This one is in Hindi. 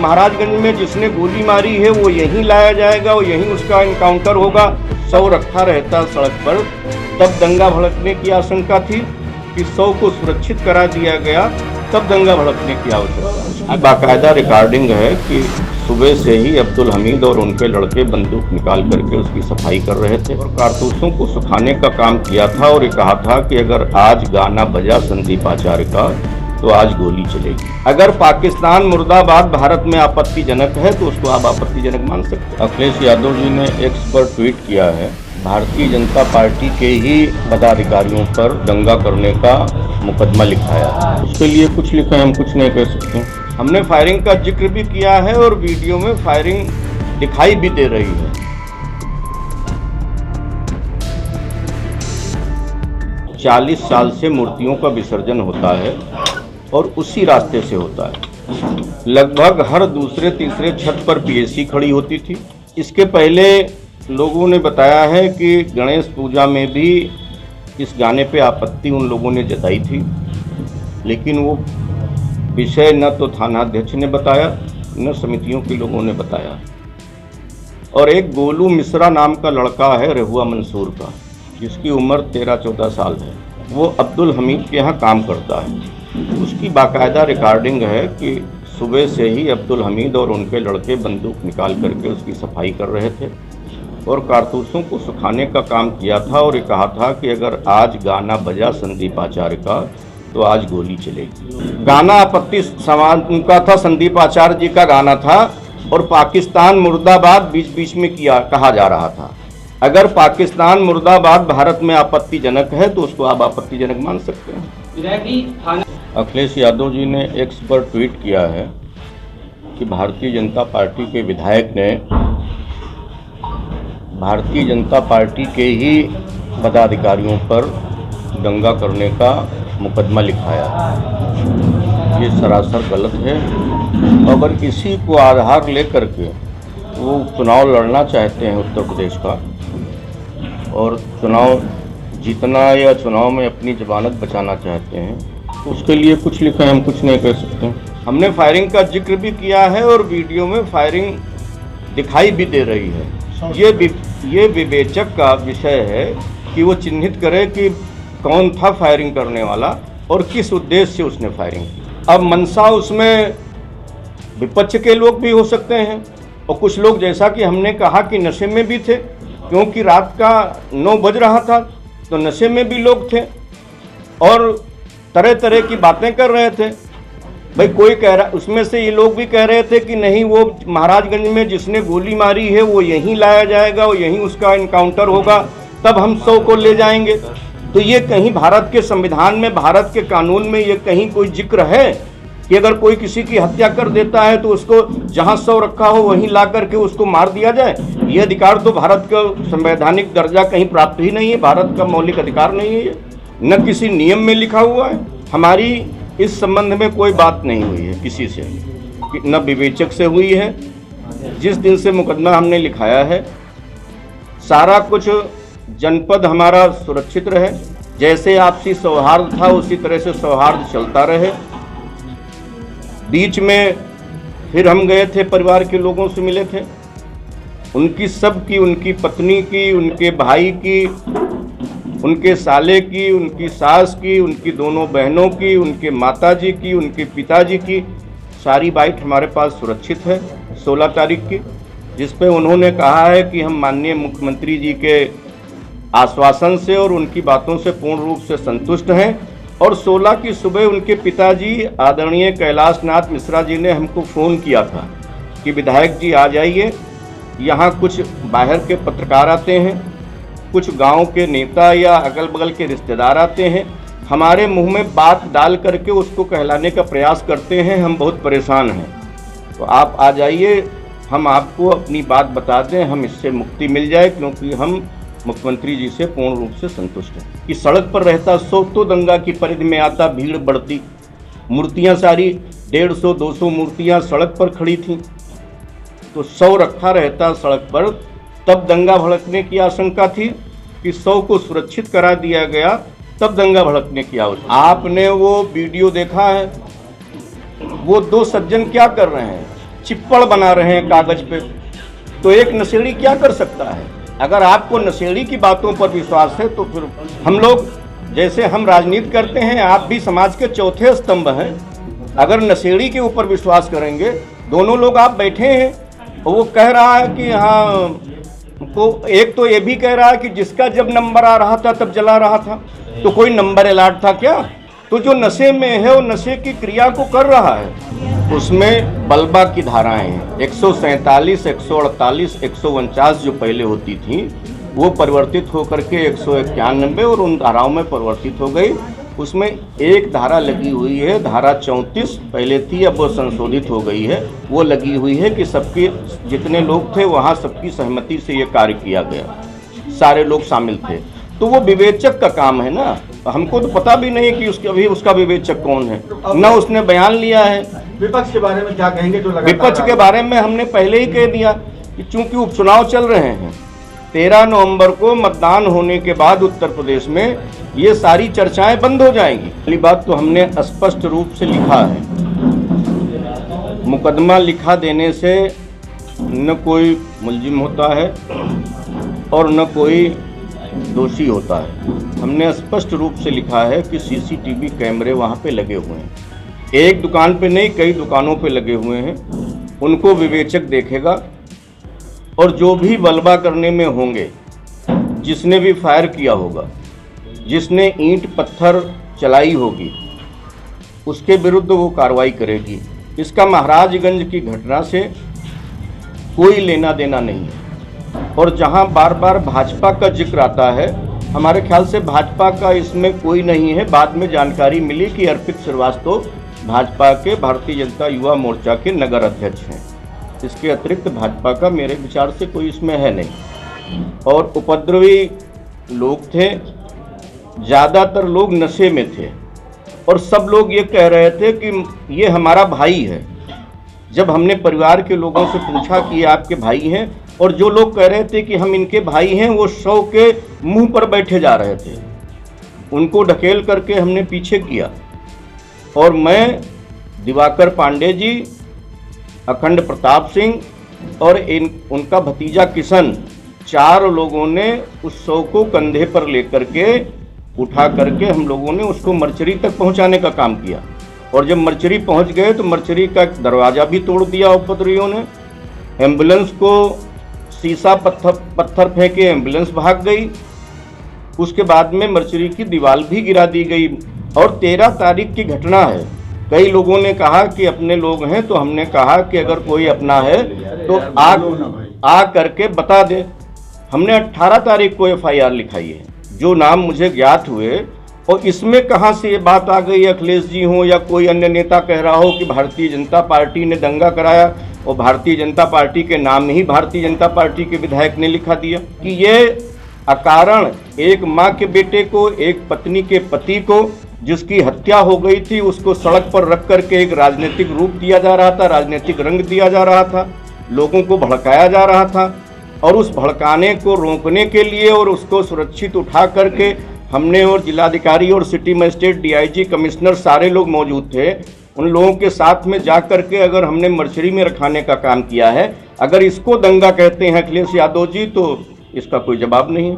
महाराजगंज में जिसने गोली मारी है वो यहीं लाया जाएगा, वो यहीं उसका इनकाउंटर होगा। 100 रखा रहता सड़क पर तब दंगा भड़कने की आशंका थी कि 100 को सुरक्षित करा दिया गया तब दंगा भड़कने की आवश्यकता। बाकायदा रिकॉर्डिंग है कि सुबह से ही अब्दुल हमीद और उनके लड़के बंदूक निकाल करके उसकी सफाई कर रहे थे और कारतूसों को सुखाने का काम किया था और ये कहा था कि अगर आज गाना बजा संदीप आचार्य का तो आज गोली चलेगी। अगर पाकिस्तान मुर्दाबाद भारत में आपत्तिजनक है तो उसको आप आपत्तिजनक मान सकते हैं। अखिलेश यादव जी ने एक्स पर ट्वीट किया है, भारतीय जनता पार्टी के ही पदाधिकारियों पर दंगा करने का मुकदमा लिखाया है। उसके लिए कुछ लिखा है, हम कुछ नहीं कह सकते। हमने फायरिंग का जिक्र भी किया है और वीडियो में फायरिंग दिखाई भी दे रही है। 40 साल से मूर्तियों का विसर्जन होता है और उसी रास्ते से होता है। लगभग हर दूसरे तीसरे छत पर पीएसी खड़ी होती थी। इसके पहले लोगों ने बताया है कि गणेश पूजा में भी इस गाने पे आपत्ति उन लोगों ने जताई थी, लेकिन वो विषय न तो थानाध्यक्ष ने बताया न समितियों के लोगों ने बताया। और एक गोलू मिश्रा नाम का लड़का है रहुआ मंसूर का, जिसकी उम्र 13-14 साल है। वो अब्दुल हमीद के यहाँ काम करता है। उसकी बाकायदा रिकॉर्डिंग है कि सुबह से ही अब्दुल हमीद और उनके लड़के बंदूक निकाल करके उसकी सफाई कर रहे थे और कारतूसों को सुखाने का काम किया था और ये कहा था कि अगर आज गाना बजा संदीप आचार्य का तो आज गोली चलेगी। गाना आपत्ति समाज का था, संदीप आचार्य जी का गाना था और पाकिस्तान मुर्दाबाद बीच बीच में कहा जा रहा था। अगर पाकिस्तान मुर्दाबाद भारत में आपत्तिजनक है तो उसको आप आपत्तिजनक मान सकते हैं। अखिलेश यादव जी ने एक्स पर ट्वीट किया है कि भारतीय जनता पार्टी के विधायक ने भारतीय जनता पार्टी के ही पदाधिकारियों पर दंगा करने का मुकदमा लिखाया है। ये सरासर गलत है। अगर इसी को आधार लेकर के वो चुनाव लड़ना चाहते हैं उत्तर प्रदेश का और चुनाव जीतना या चुनाव में अपनी जमानत बचाना चाहते हैं तो उसके लिए कुछ लिखा है, हम कुछ नहीं कह सकते। हमने फायरिंग का जिक्र भी किया है और वीडियो में फायरिंग दिखाई भी दे रही है। ये विवेचक का विषय है कि वो चिन्हित करे कि कौन था फायरिंग करने वाला और किस उद्देश्य से उसने फायरिंग की। अब मंशा उसमें विपक्ष के लोग भी हो सकते हैं और कुछ लोग, जैसा कि हमने कहा, कि नशे में भी थे, क्योंकि रात का 9 बज रहा था तो नशे में भी लोग थे और तरह तरह की बातें कर रहे थे। भाई कोई कह रहा, उसमें से ये लोग भी कह रहे थे कि नहीं, वो महाराजगंज में जिसने गोली मारी है वो यहीं लाया जाएगा, वो यहीं उसका इनकाउंटर होगा, तब हम 100 को ले जाएंगे। तो ये कहीं भारत के संविधान में, भारत के कानून में ये कहीं कोई जिक्र है कि अगर कोई किसी की हत्या कर देता है तो उसको जहां 100 रखा हो वहीं ला करके उसको मार दिया जाए? ये अधिकार तो भारत का संवैधानिक दर्जा कहीं प्राप्त ही नहीं है, भारत का मौलिक अधिकार नहीं है, न किसी नियम में लिखा हुआ है। हमारी इस संबंध में कोई बात नहीं हुई है किसी से, न विवेचक से हुई है। जिस दिन से मुकदमा हमने लिखाया है, सारा कुछ जनपद हमारा सुरक्षित रहे, जैसे आपसी सौहार्द था उसी तरह से सौहार्द चलता रहे। बीच में फिर हम गए थे, परिवार के लोगों से मिले थे, उनकी सबकी, उनकी पत्नी की, उनके भाई की, उनके साले की, उनकी सास की, उनकी दोनों बहनों की, उनके माताजी की, उनके पिताजी की सारी बाइट हमारे पास सुरक्षित है 16 तारीख की, जिस पे उन्होंने कहा है कि हम माननीय मुख्यमंत्री जी के आश्वासन से और उनकी बातों से पूर्ण रूप से संतुष्ट हैं। और 16 की सुबह उनके पिताजी आदरणीय कैलाश नाथ मिश्रा जी ने हमको फ़ोन किया था कि विधायक जी आ जाइए, यहाँ कुछ बाहर के पत्रकार आते हैं, कुछ गांव के नेता या अगल बगल के रिश्तेदार आते हैं, हमारे मुंह में बात डाल करके उसको कहलाने का प्रयास करते हैं, हम बहुत परेशान हैं, तो आप आ जाइए, हम आपको अपनी बात बता दें, हम इससे मुक्ति मिल जाए, क्योंकि हम मुख्यमंत्री जी से पूर्ण रूप से संतुष्ट हैं। कि सड़क पर रहता 100 तो दंगा की परिधि में आता, भीड़ बढ़ती, मूर्तियां सारी 150-200 मूर्तियां सड़क पर खड़ी थीं, तो 100 रखा रहता सड़क पर तब दंगा भड़कने की आशंका थी कि 100 को सुरक्षित करा दिया गया तब दंगा भड़कने की आवश्यकता। आपने वो वीडियो देखा है, वो 2 सज्जन क्या कर रहे हैं, चिप्पड़ बना रहे हैं कागज पे, तो एक नशेड़ी क्या कर सकता है? अगर आपको नशेड़ी की बातों पर विश्वास है तो फिर हम लोग, जैसे हम राजनीति करते हैं, आप भी समाज के चौथे स्तंभ हैं। अगर नशेड़ी के ऊपर विश्वास करेंगे, दोनों लोग आप बैठे हैं, और वो कह रहा है कि हाँ, को एक तो ये भी कह रहा है कि जिसका जब नंबर आ रहा था तब जला रहा था, तो कोई नंबर अलॉट था क्या? तो जो नशे में है वो नशे की क्रिया को कर रहा है। उसमें बलबा की धाराएं हैं, 147, 148, 149 जो पहले होती थी वो परिवर्तित होकर के 191 और उन धाराओं में परिवर्तित हो गई। उसमें एक धारा लगी हुई है, धारा 34 पहले थी, अब वो संशोधित हो गई है। वो लगी हुई है कि सबके जितने लोग थे वहाँ सबकी सहमति से ये कार्य किया गया, सारे लोग शामिल थे। तो वो विवेचक का काम है ना, हमको तो पता भी नहीं कि उसका विवेचक कौन है, न उसने बयान लिया है। विपक्ष के बारे में क्या कहेंगे? जो विपक्ष के बारे में हमने पहले ही कह दिया कि चूंकि उपचुनाव चल रहे हैं, 13 नवंबर को मतदान होने के बाद उत्तर प्रदेश में ये सारी चर्चाएं बंद हो जाएंगी। पहली बात तो हमने स्पष्ट रूप से लिखा है, मुकदमा लिखा देने से न कोई मुलजिम होता है और न कोई दोषी होता है। हमने स्पष्ट रूप से लिखा है कि सीसीटीवी कैमरे वहाँ पे लगे हुए हैं, एक दुकान पे नहीं कई दुकानों पे लगे हुए हैं, उनको विवेचक देखेगा और जो भी बलबा करने में होंगे, जिसने भी फायर किया होगा, जिसने ईंट पत्थर चलाई होगी, उसके विरुद्ध वो कार्रवाई करेगी। इसका महाराजगंज की घटना से कोई लेना देना नहीं है। और जहां बार बार भाजपा का जिक्र आता है, हमारे ख्याल से भाजपा का इसमें कोई नहीं है। बाद में जानकारी मिली कि अर्पित श्रीवास्तव भाजपा के भारतीय जनता युवा मोर्चा के नगर अध्यक्ष हैं। इसके अतिरिक्त भाजपा का मेरे विचार से कोई इसमें है नहीं। और उपद्रवी लोग थे, ज़्यादातर लोग नशे में थे और सब लोग ये कह रहे थे कि ये हमारा भाई है। जब हमने परिवार के लोगों से पूछा कि ये आपके भाई हैं, और जो लोग कह रहे थे कि हम इनके भाई हैं, वो शव के मुंह पर बैठे जा रहे थे। उनको ढकेल करके हमने पीछे किया और मैं, दिवाकर पांडे जी, अखंड प्रताप सिंह और उनका भतीजा किशन, 4 लोगों ने उस शव को कंधे पर लेकर के उठा करके हम लोगों ने उसको मर्चरी तक पहुंचाने का काम किया। और जब मर्चरी पहुंच गए तो मर्चरी का दरवाज़ा भी तोड़ दिया उपद्रवियों ने। एम्बुलेंस को शीशा पत्थर फेंके, एम्बुलेंस भाग गई। उसके बाद में मर्चरी की दीवार भी गिरा दी गई। और 13 तारीख की घटना है। कई लोगों ने कहा कि अपने लोग हैं, तो हमने कहा कि अगर कोई अपना है तो आ करके बता दे। हमने 18 तारीख को FIR लिखाई है, जो नाम मुझे ज्ञात हुए। और इसमें कहाँ से ये बात आ गई, अखिलेश जी हो या कोई अन्य नेता कह रहा हो कि भारतीय जनता पार्टी ने दंगा कराया, और भारतीय जनता पार्टी के नाम ही भारतीय जनता पार्टी के विधायक ने लिखा दिया कि ये अकारण एक माँ के बेटे को, एक पत्नी के पति को जिसकी हत्या हो गई थी, उसको सड़क पर रख करके एक राजनीतिक रूप दिया जा रहा था, राजनीतिक रंग दिया जा रहा था, लोगों को भड़काया जा रहा था। और उस भड़काने को रोकने के लिए और उसको सुरक्षित उठा करके हमने, और जिलाधिकारी और सिटी मजिस्ट्रेट, DIG, कमिश्नर, सारे लोग मौजूद थे। उन लोगों के साथ में जा करके अगर हमने मर्चरी में रखाने का काम किया है, अगर इसको दंगा कहते हैं अखिलेश यादव जी, तो इसका कोई जवाब नहीं है।